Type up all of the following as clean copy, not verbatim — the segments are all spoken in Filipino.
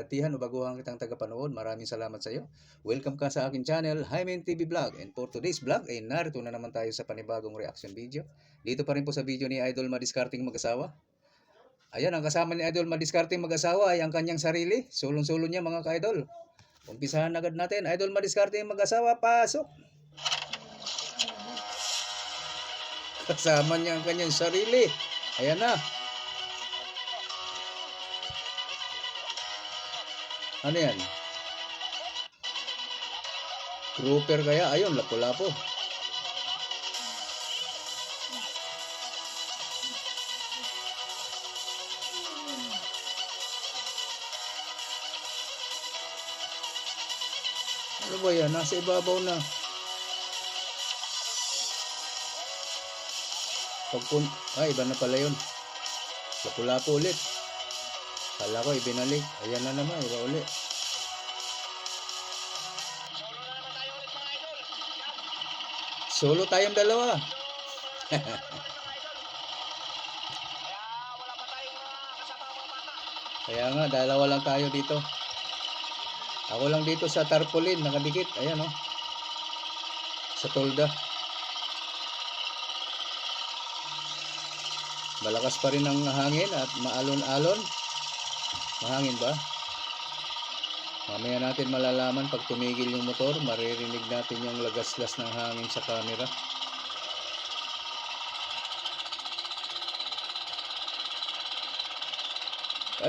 datihan o baguhan kitang tagapanood, maraming salamat sa iyo. Welcome ka sa akin channel, Hymen TV Vlog. And for today's vlog, ay narito na naman tayo sa panibagong reaction video. Dito pa rin po sa video ni Idol Madiskarteng Mag-asawa. Ayan, ang kasama ni Idol Madiskarteng Mag-asawa ay ang kanyang sarili. Sulong-sulo niya mga ka-idol. Umpisahan agad natin. Idol Madiskarteng Mag-asawa, pasok! Kasama niya ang kanyang sarili. Ayan na. Ano yan? Grouper kaya? Ayun, lapu-lapo. Ano ba yan? Nasa ibabaw na. Ay, iba na pala yun. Lapu-lapo ulit. Kala ko ibinalik. Ayan na naman, iba ulit. Solo tayong dalawa. Kaya nga, dalawa lang tayo dito. Ako lang dito sa tarpaulin, nakadikit. Ayan oh. Sa tolda. Malakas pa rin ang hangin at maalon-alon. Mahangin ba? Mamaya natin malalaman pag tumigil yung motor, maririnig natin yung lagaslas ng hangin sa camera.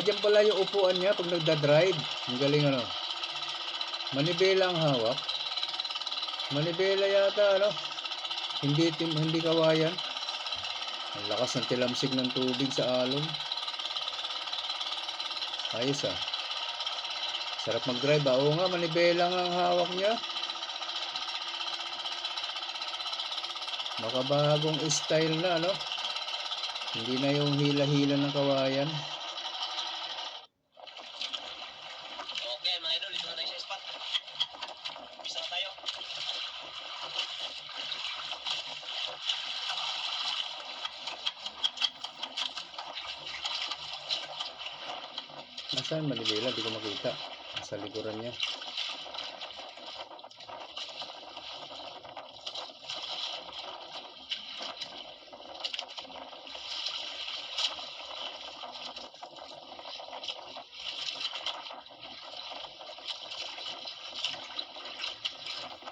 Diyan pala yung upuan niya pag nagda-drive. Ang galing ano. Manibela ang hawak. Manibela yata ano. Hindi kawayan. Ang lakas ng tilamsik ng tubig sa alon. Ayos ah. Sarap mag-drive ah. Oo nga, manibela ang hawak niya. Makabagong style na no. Hindi na yung hila-hila ng kawayan. Okay mga idol, ito na tayo sa spot. Bisa na tayo. Nasaan manibela? Di ko makita. Sa likuran niya.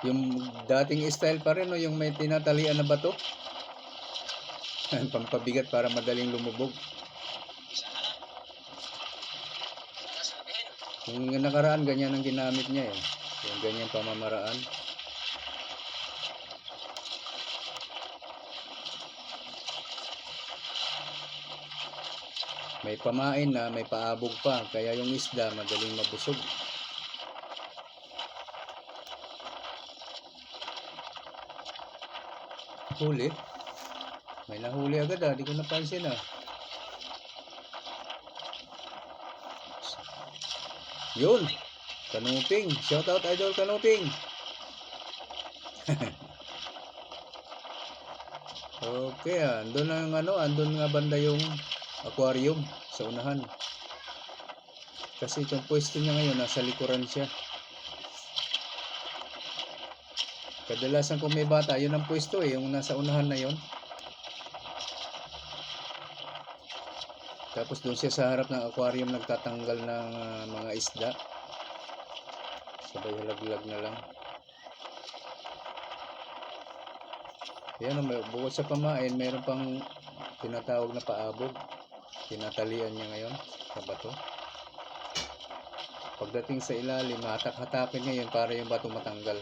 Yung dating style pa rin, no? Yung may tinatalian na bato. Pampabigat para madaling lumubog. Yung nakaraan, ganyan ang ginamit niya eh. Yung ganyan pamamaraan. May pamain na, may paabog pa. Kaya yung isda, madaling mabusog. Huli. May nahuli agad ah. Di ko napansin ah. Yun. Kanuping. Shoutout Idol Kanuping. Okay ah. Andun ang ano. Andun nga banda yung aquarium sa unahan. Kasi itong pwesto niya ngayon nasa likuran siya. Kadalasan kung may bata, yun ang pwesto eh. Yung nasa unahan na yun. Tapos doon siya sa harap ng aquarium nagtatanggal ng mga isda. Sabay halaglag na lang. Yan, bukod sa pamain, mayroon pang tinatawag na paabog. Tinatalian niya ngayon sa bato. Pagdating sa ilalim, hatak-hatakin niya yun para yung bato matanggal.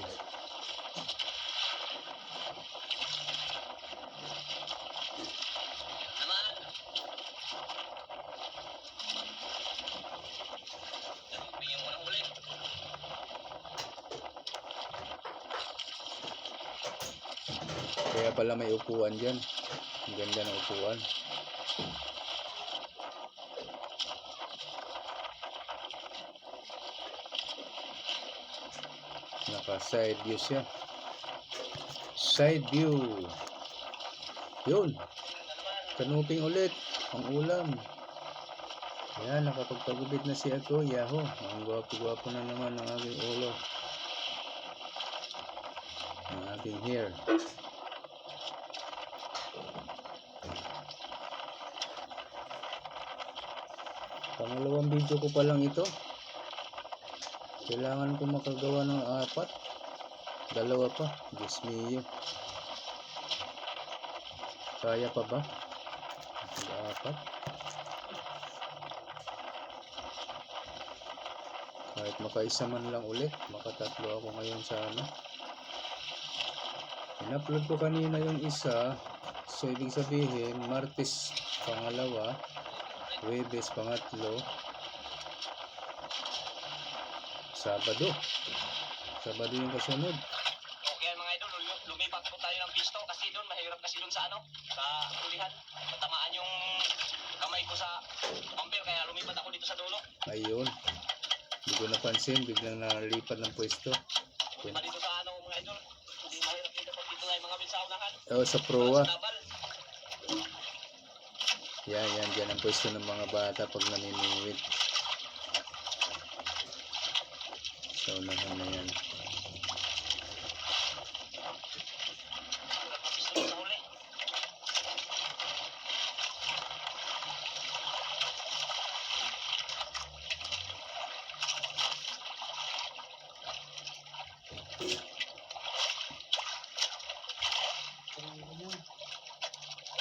Kaya pala may upuan dyan. Ang ganda ng upuan. Naka side view siya. Side view. Yun. Kanuping ulit. Ang ulam. Ayan, nakapagpagupit na si ako. Yahoo! Ang gwapo-gwapo na naman ang aking ulo. Ang aking hair. Pangalawang video ko pa lang ito. Kailangan ko makagawa ng 4. 2 pa. Diyos mio. Kaya pa ba? 4. Kahit makaisa man lang ulit. Makatatlo ako ngayon sana. In-upload ko kanina yung isa. So ibig sabihin, Martes pangalawa, Huwebes pangatlo, Sabado yung kasunod. Okay mga idol, lumipat po tayo ng pisto kasi doon mahirap kasi doon sa sa tulihan. Natamaan yung kamay ko sa bumper kaya lumipat ako dito sa dulo. Ayun, hindi ko napansin, biglang nalipat ng pwesto. Lumipat dito sa mga idol. Hindi mahirap dito pag dito ay mga binsaunahan. Sa proa. Sa Nabal. Yan, dyan ang pwesto ng mga bata pag namimingwit. Sa unahan na yan. Pisto sa huli.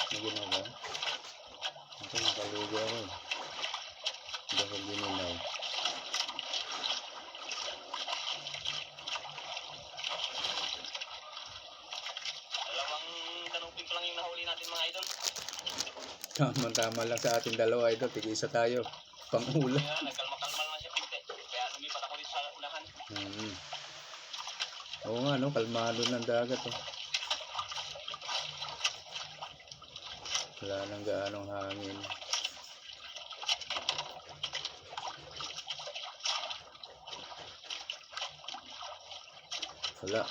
Ano ginagawa? Ito, nakalugo ako. Hindi ako gininaw. Dalawang kanupin pa lang yung nahuli natin mga idol. Tama lang sa ating dalawa ito. Tig-isa tayo. Pang-ulam. Kaya nagkalma-kalma naman siya pinte. Kaya lumipat ako dito sa unahan. Oo nga, no? Kalmado ng dagat. Oh. Wala nang gaanong hangin. Wala.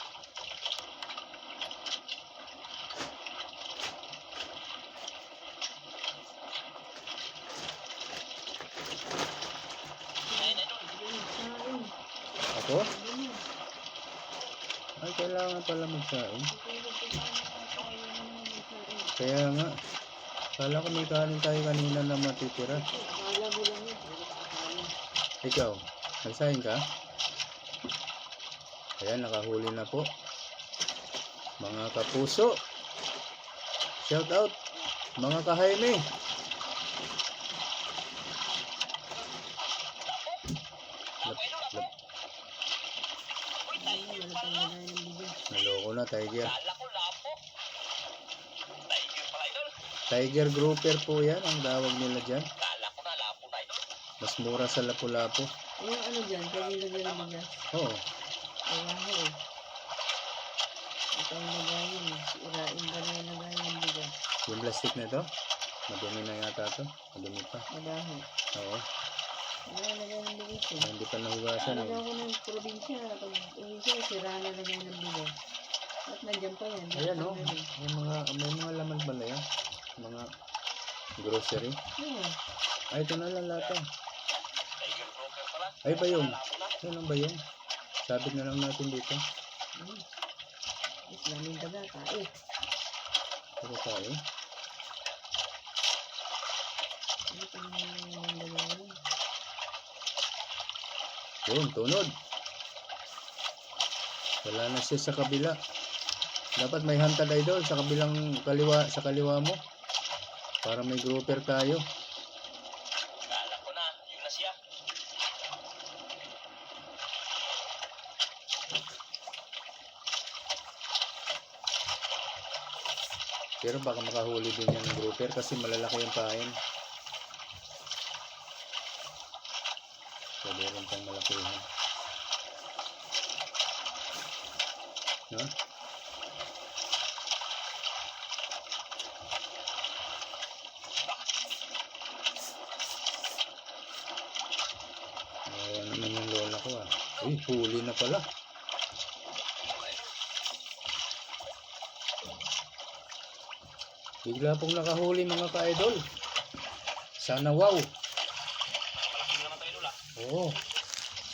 Ayun idol. Ako? Ay, kailangan pala magsain. Kaya nga. Kala ko may kanin tayo kanina na matitira. Ikaw, nagsain ka? Ayan, nakahuli na po. Mga kapuso. Shout out. Mga kahaime. Uy, tiger pala. Naloko na, Tiger. Kala ko lapo. Tiger pala idol. Tiger grouper po yan, ang tawag nila dyan. Kala ko na lapo na idol. Mas mura sa lapu-lapu. Yung ano dyan, pag-ilagay ng bigas. Oo. Kaya ho eh. Ito yung lagayin. Irain ba na yung lagayin ng bigas? Yung plastic na ito, madumi na yata ito. Madumi pa. Madaho. Oo. Wala yung lagay ng bigas eh. Hindi pa nahugasan. Talaga ko ng probinsya. Pag uwi siya, sira na lagay ng bigas. At nandiyan pa yan. Ayan o. May mga laman pala yan. Mga grocery. Oo. Ay, ito na lang lahat. Tiger broker pala. Ay, ba yun? Lapo na. Yan ang ba yun? Sabit na lang natin dito. Mas daming daga. Kain. Ito tayo. Ano pa yung lagayin? Yun, tunod. Wala na siya sa kabila. Dapat may hantad idol sa kabilang kaliwa mo. Para may grouper tayo. Kala ko na, yun na siya. Pero baka makahuli din yung grouper kasi malalaki yung pain. Pwede rin pang malakihan. No? Ayan naman yung lola ko ah. Uy, huli na pala. Bigla pong nakahuli mga ka-idol. Sana wow. Oo,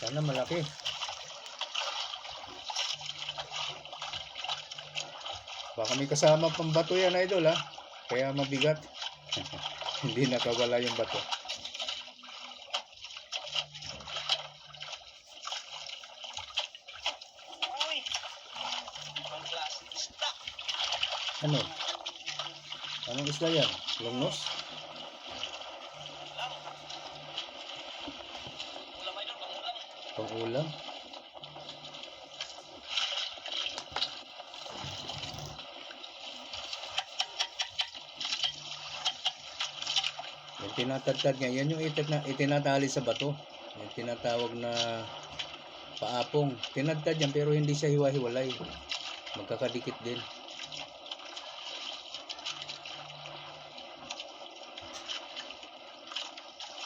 sana malaki. Baka may kasama pang bato yan, idol, ha? Kaya mabigat. Hindi nakawala yung bato. Uy! Ibang klase isda. Ano? Anong isda yan? Longnos? Ulam. Ulam idol, pangulam. Pang-ulam? Yung tinatagtad nga, yan yung itinatali sa bato. Yung tinatawag na paapong. Tinagtad yan pero hindi siya hiwa-hiwalay. Magkakadikit din.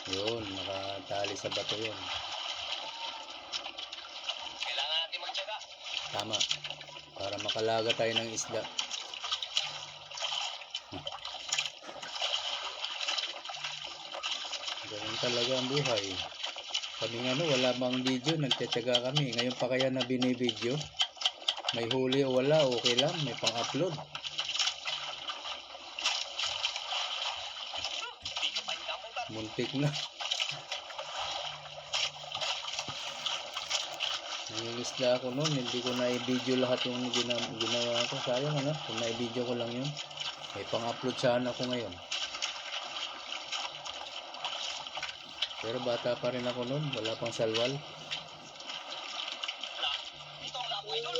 Yun, nakatali sa bato yun. Kailangan natin magtiyaga. Tama. Para makalaga tayo ng isda. Ganun talaga ang buhay. Kami nga wala bang video, nagtitiyaga kami. Ngayon pa kaya na binibideo. May huli o wala, okay lang. May pang-upload. Hindi ka pa inamutan. Muntik na. Nangingisda ako noon, hindi ko na i-video lahat yung ginawa ko. Sayang ano, kung na-video ko lang yun. May pang-upload sana ako ngayon. Pero bata pa rin ako noon, wala pang salwal. Ito ang lapo idol.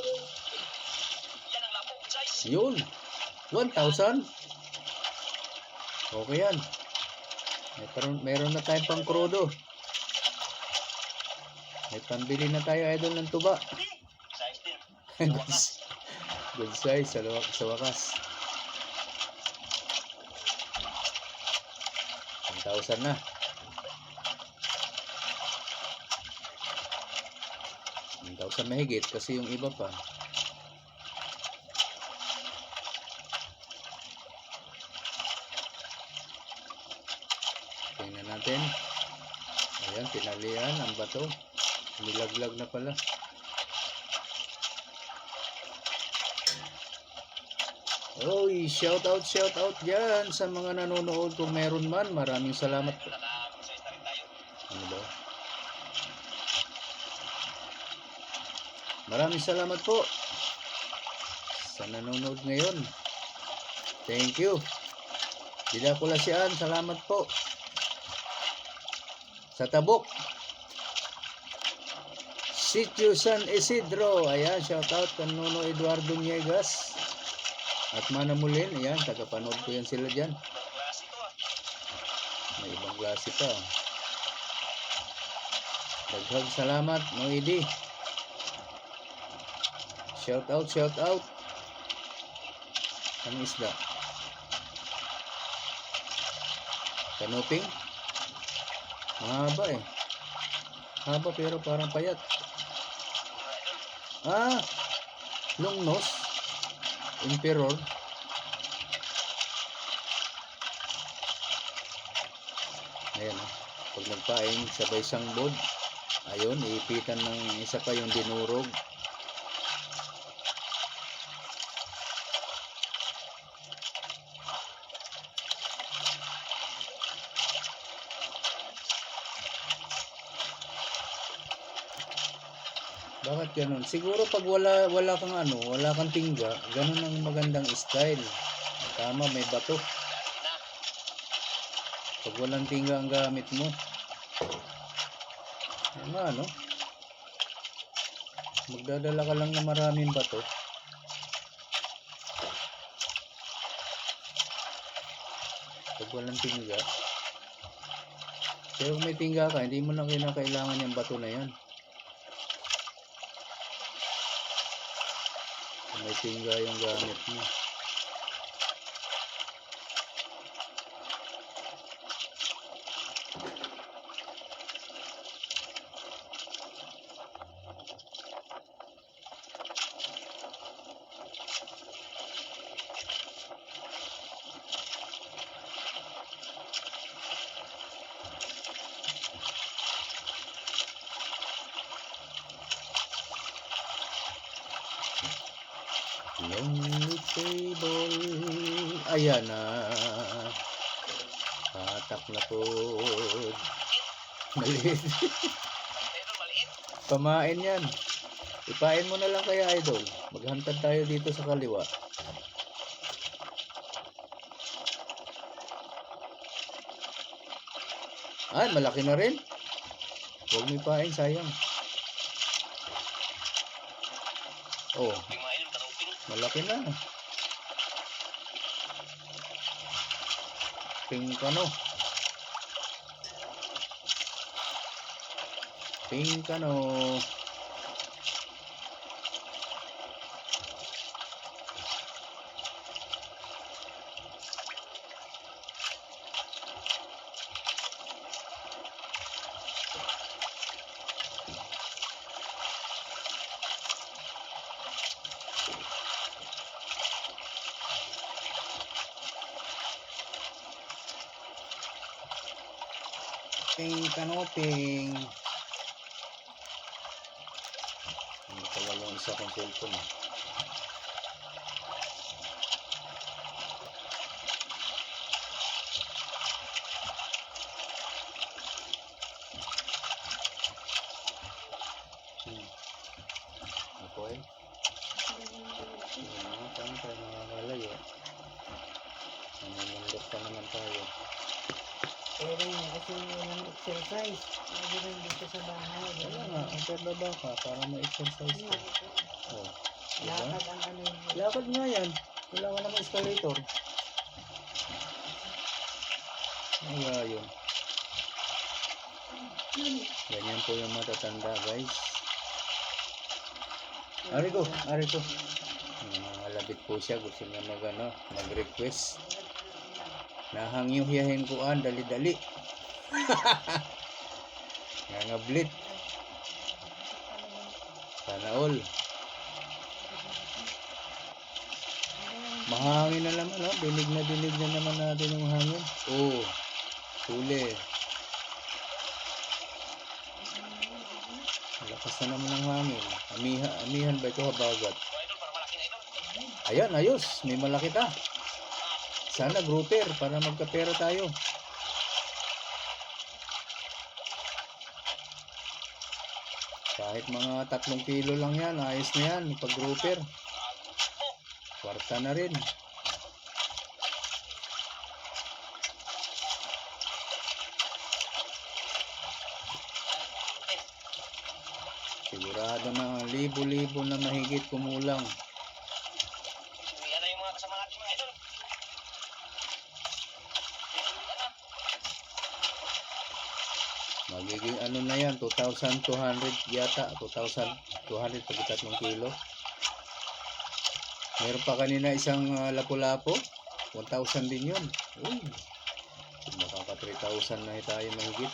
Yan ang lapo, good size. Yun! 1,000? Okay yan. Meron na tayong pang krudo. May pambili na tayo idol ng tuba. Size din. Good size sa wakas. 1,000 na. 1,000 mahigit kasi yung iba pa. Tingnan natin. Ayan, tinalian ang bato. Nilaglag na pala. Oy, shout out dyan sa mga nanonood kung meron man. Maraming salamat po. Naka-good size na rin tayo. Ano ba? Maraming salamat po sa nanonood ngayon. Thank you. Dida Kulasian, salamat po. Sa Tabok, Sitio San Isidro, ayan, shout out kay Nuno Eduardo Niegas at Manamulin, ayan, tagapanood ko yan sila dyan. Ibang klase to ah. May ibang klase pa. Daghang salamat, Noedy. Shout out. Ang isda. Kanuping. Mahaba eh. Haba pero parang payat. Ah, longnos. Emperor. Ayan oh. Pag nagpain, sabay sangbod. Ayun, iipitan ng isa pa yung dinurog. Bakit ganun? Siguro pag wala kang wala kang tingga, ganun ang magandang style. Tama, may bato. Na. Pag walang tingga ang gamit mo. Ano? Magdadala ka lang ng maraming bato. Pag walang tingga. Pero kung may tingga ka, hindi mo na kinakailangan yung bato na yan. Kung may tingga yung gamit mo. Lonely table. Ayan na. Patak na po. Maliit. Idol, maliit. Pamain yan. Ipain mo na lang kaya, idol. Maghantad tayo dito sa kaliwa. Ay, malaki na rin. Huwag mo ipain, sayang. Oh, Yung mga idol, kanuping. malaki na. Pink ano. Pink ano. Pink ano, pink. Hindi pala yung isa kong cellphone. Ako eh. Paano tayo makakalayo? Namumundok pa naman tayo. Pero yun, kasi walang exercise. Lagi rin dito sa bahay. Wala nga, ang perbaba ka para ma-exercise ka. Oh, diba? Lakad ang ano yun. Lakad nga yan. Wala ka naman escalator. Kaya yun. Ganyan po yung matatanda, guys. Ari ko. Nangangalabit po siya. Gusto niya mag-request. Nahangyuhiyahin ko dali-dali. Ngangablit. Sana all. Mahangin na naman, no? Dinig na naman natin yung hangin. Oh, huli. Malakas na naman ang hangin. Amihan ba ito habagat? Oh, idol, para malaki na idol. Ayan, ayos. May malaki ta. Sana grouper para magkapera tayo. Kahit mga 3 kilo lang yan, ayos na yan. Pag grouper. Kwarta na rin. Sigurado na libo-libo na mahigit kumulang. Uwian na yung mga kasama natin mga idol. Uwian na. Magiging ano na yan, 2,200 yata, 2,200 pag 3 kilo. Meron pa kanina isang lapu-lapo, 1,000 din yun. Uy, makaka 3,000 na tayo mahigit.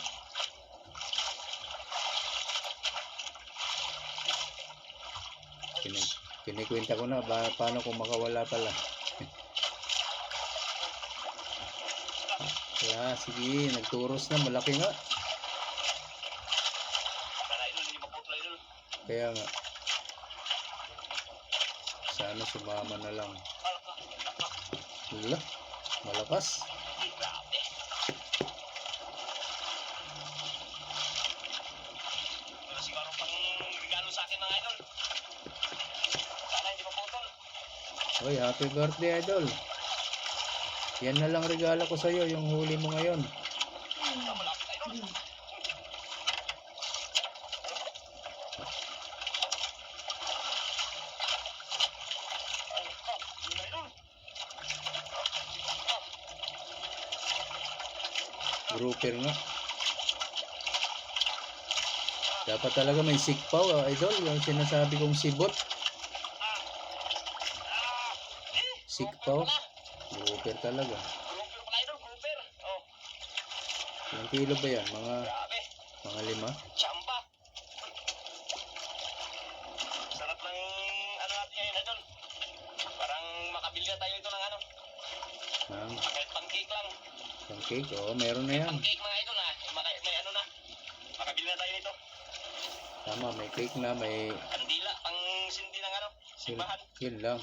Kinikwenta ko na paano kung makawala pala. Kaya sige, nagturos na, malaki nga. Para idol, hindi maputol idol. Kaya nga. Sana sumama na lang. Wala, malakas. Grabe. Pero siguro pang regalo sa akin mga idol. Sana hindi maputol. Hoy, happy birthday, idol. Yan na lang regalo ko sa'yo, yung huli mo ngayon. Malapit idol. Yun na idol. Grouper nga. Dapat talaga may sikpaw, idol. Yung sinasabi kong sibot. Sikpaw. Grouper talaga. Grouper pala idol, grouper. Oh, Ilang kilo ba yan? Mga grabe. 5? Chamba. Sarap ng ano natin ngayon idol. Parang makabili na tayo ito ng ano. Ng Kahit pancake lang. pancake. Oo, meron na yan. Pancake mga idol ah. May ano na. Makabili na tayo nito. Tama, may cake na, may Kandila, pang sindi ng ano. yun, Simbahan. yun lang.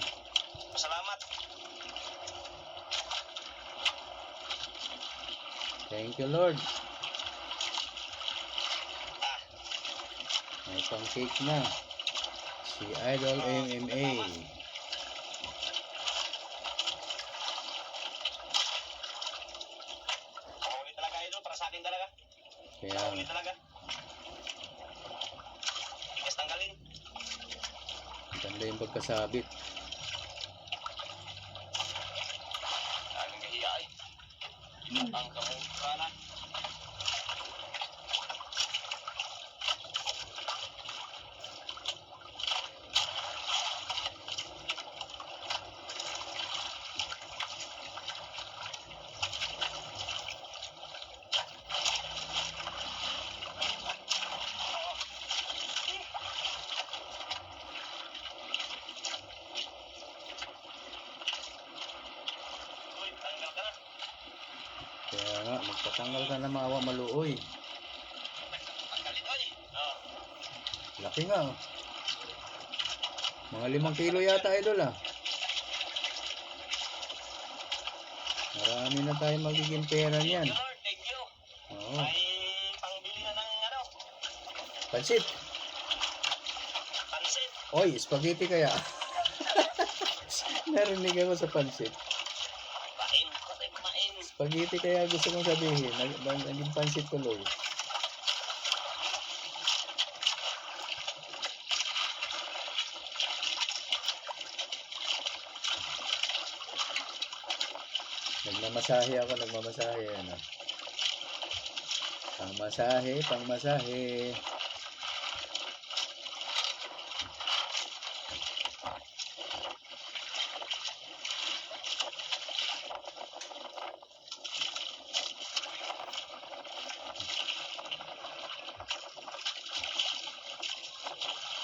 Salamat. Thank you, Lord. Ah, May pang-cake na. Si Idol MMA. mahuli talaga idol. Para sa akin talaga. Kaya, Mahuli talaga. Tigas tanggalin. ganda yung pagkasabit. Daming kahiya ay. Ang kamukha na. Uy, tanggal ka na. Kaya nga, magpatanggal ka na maawa maluoy. Tanggalin ay. Oh. Laki nga, oh. Mga 5 kilo yata, Idol, ah. Marami na tayo magiging pera niyan. Thank you Lord. Thank you. Oo. May pangbili na ng ano. Pansit. Pansit. Oy, spaghetti kaya. Narinig ako sa pansit. Kumain. Patay kumain. Spaghetti kaya gusto kong sabihin. Naging pansit tuloy. Nagmamasahe ako, nagmamasahe. Ano? Pangmasahe, pangmasahe.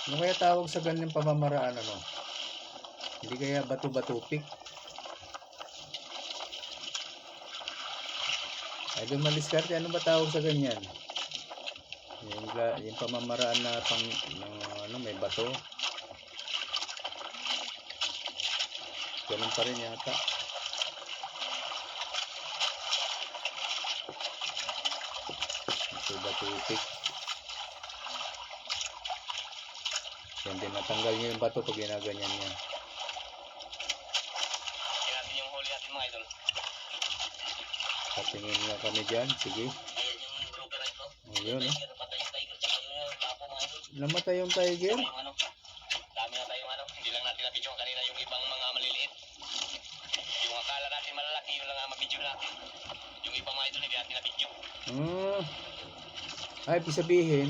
Ano kaya tawag sa ganyang pamamaraan, ano? Hindi kaya bato-batupik? Ay, doon maliskarte, ano ba tawag sa ganyan? Yung pamamaraan na pang, ano, may bato. Ganun pa rin yata. Bato-batupik. Yan din, natanggal niya yung bato pag ginaganyan niya. Tingnan natin yung huli natin mga idol. Patingin nga kami dyan, sige. Ayan yung grouper na ito. Ayun, oh. Tiger, patay yung tiger. Tsaka yung lapo mga idol. Namatay yung tiger. Yung ano. Dami na tayong ano. Hindi lang natin na-video kanina yung ibang mga maliliit. Yung akala natin malalaki, yun lang ang ma-video natin. Yung ibang mga idol hindi natin na-video. Ay, ibig sabihin,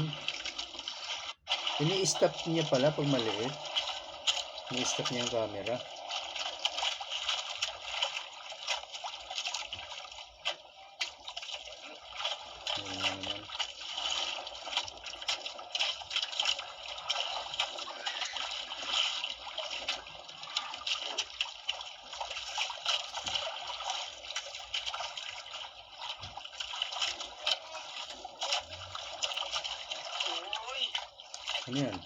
ini-stop niya pala pag maliit. Ini-stop niya yung camera. Ayun na naman. Uy! Ano yan?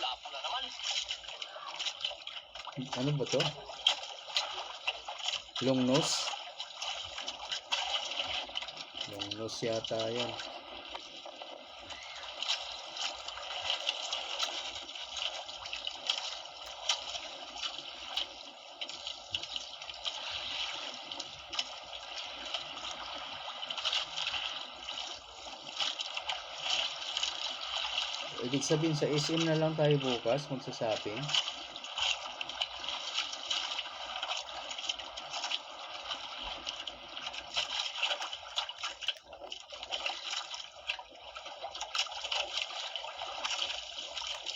Lapo na naman. Ano ba to? Long nose? Long nose yata yan. Ibig sabihin sa SM na lang tayo bukas magsashopping.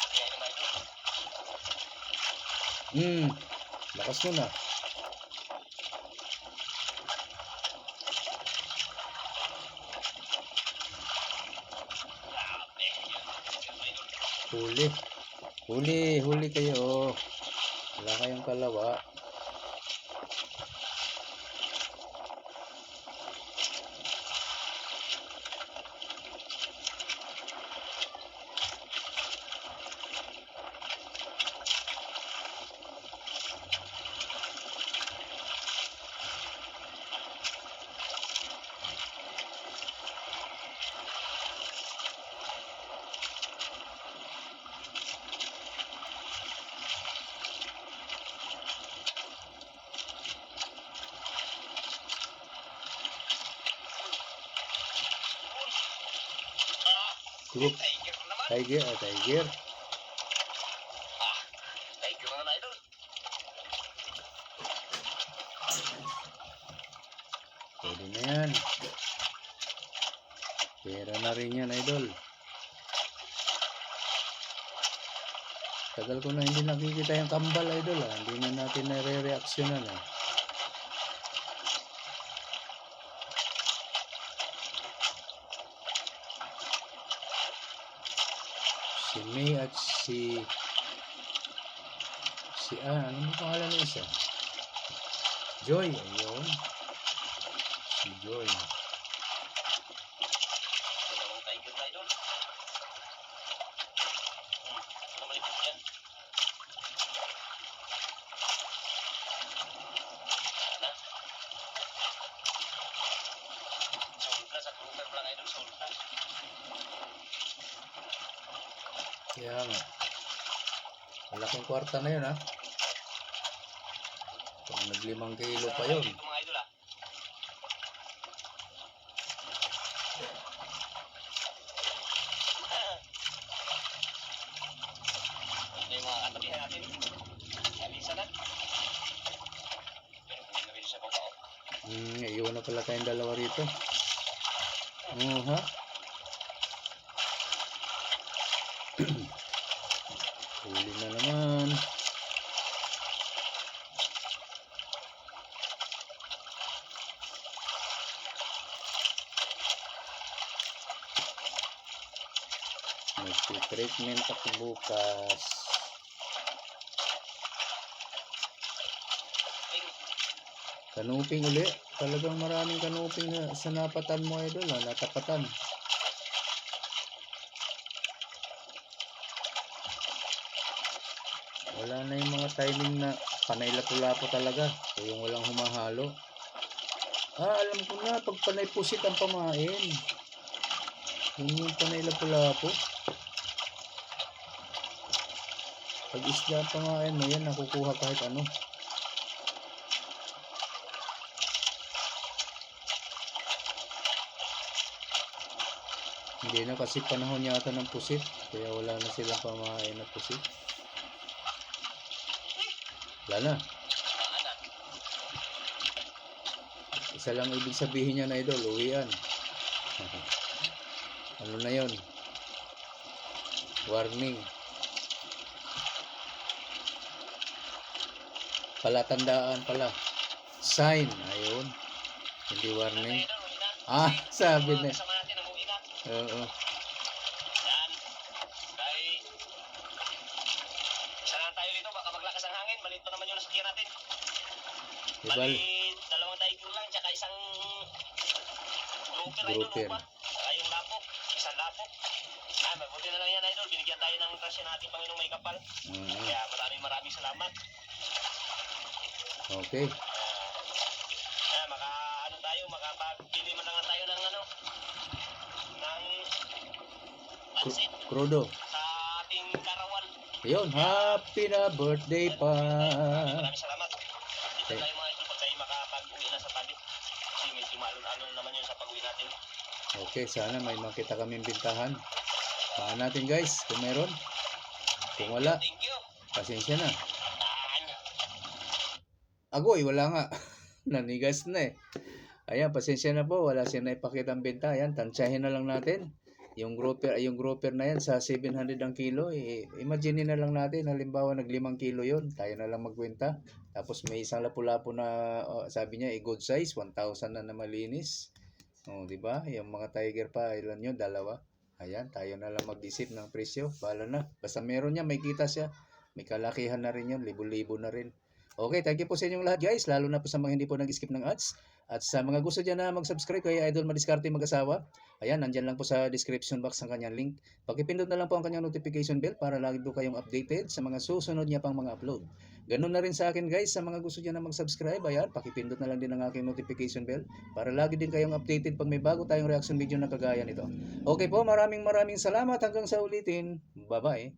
Ayan yung mga idol. Lakas nun ah. Grabe. Ayan mga idol. Huli. Huli kayo. Wala kayong kalawa. Group. Tiger naman. Tiger, Tiger. Tiger naman, idol. Pwede na yan. Pera na rin yan, idol. Tagal ko na hindi nakikita yung kambal, idol. Hindi na natin nare-reaksyonan. Si May at ano mo pangalan ng isa? Joy, ayun. Si Joy. Dalawang tiger na, idol. Ano malipit yan? Na? Sold na sa grouper lang, idol. Sold na. Kaya nga. Malaking kwarta na yun, ha? Pag nag-5 kilo pa yun. Ito mga idol, Ito yung mga katabihan natin. Alisa na. Pero kung hindi siya babao. Iwan na pala tayong dalawa rito. Ha? Huli na naman. Mag-treatment ako bukas. Kanuping uli. Talagang maraming kanuping sa napatan mo, idol. Natapatan. Wala na yung mga timing na panay lapu-lapo talaga. O yung walang humahalo. Alam ko na. Pag panay pusit ang pamain. Yun yung panay lapu-lapo. Pag isda ang pamain mo, yan nakukuha kahit ano. Hindi na kasi panahon yata ng pusit. Kaya wala na silang pamain na pusit. Wala na. Isa lang ibig sabihin niya na, idol, uwian. Ano na yon? Warning. Palatandaan pala. Sign. Ayun. Hindi warning. Sabi na. Kasama natin ang uwi na. Oo. Yan. Kay isa lang tayo dito, baka maglakas ang hangin. Maliit pa naman yung nasakyan natin. Ibal. Bali, dalawang tiger lang, tsaka isang grouper, idol, Grouper. pa. Tsaka yung lapok, isang lapok. Mabuti na lang yan, idol. Binigyan tayo ng grasya natin, Panginoong may kapal. Kaya maraming salamat. Okay. Makapagpili man lang tayo ng pansit Crudo. sa ating karawan. Ayun. Happy na birthday pa. Maraming salamat. Dito tayo mga idol pag tayo makapag-uwi na sa tabi. Kasi medyo maalon-alon naman yun sa pag-uwi natin. Okay, sana may makita kaming bintahan. Paano natin, guys, kung meron. Kung wala, Thank you. pasensya na. Agoy, wala nga. Nanigas na eh. Ayan, pasensya na po. Wala siya na ipakitang benta. Ayan, tansyahin na lang natin. Yung grouper na yan sa 700 ang kilo. Imagine na lang natin. Halimbawa, nag 5 kilo yun. Tayo na lang magkwenta. Tapos may isang lapu-lapu na, sabi niya, good size. 1,000 na malinis. Diba? Yung mga tiger pa, ilan yun? 2. Ayan, tayo na lang mag-isip ng presyo. Bahala na. Basta meron niya, may kita siya. May kalakihan na rin yun. Libo-libo na rin. Okay, thank you po sa inyong lahat, guys. Lalo na po sa mga hindi po nag-skip ng ads. At sa mga gusto dyan na mag-subscribe kay Idol Madiskarte Mag-asawa, ayan, nandyan lang po sa description box ang kanyang link. Pakipindot na lang po ang kanyang notification bell para lagi po kayong updated sa mga susunod niya pang mga upload. Ganun na rin sa akin, guys, sa mga gusto dyan na mag-subscribe, ayan, pakipindot na lang din ang aking notification bell para lagi din kayong updated pag may bago tayong reaction video na kagaya nito. Okay po, maraming salamat. Hanggang sa ulitin. Bye-bye.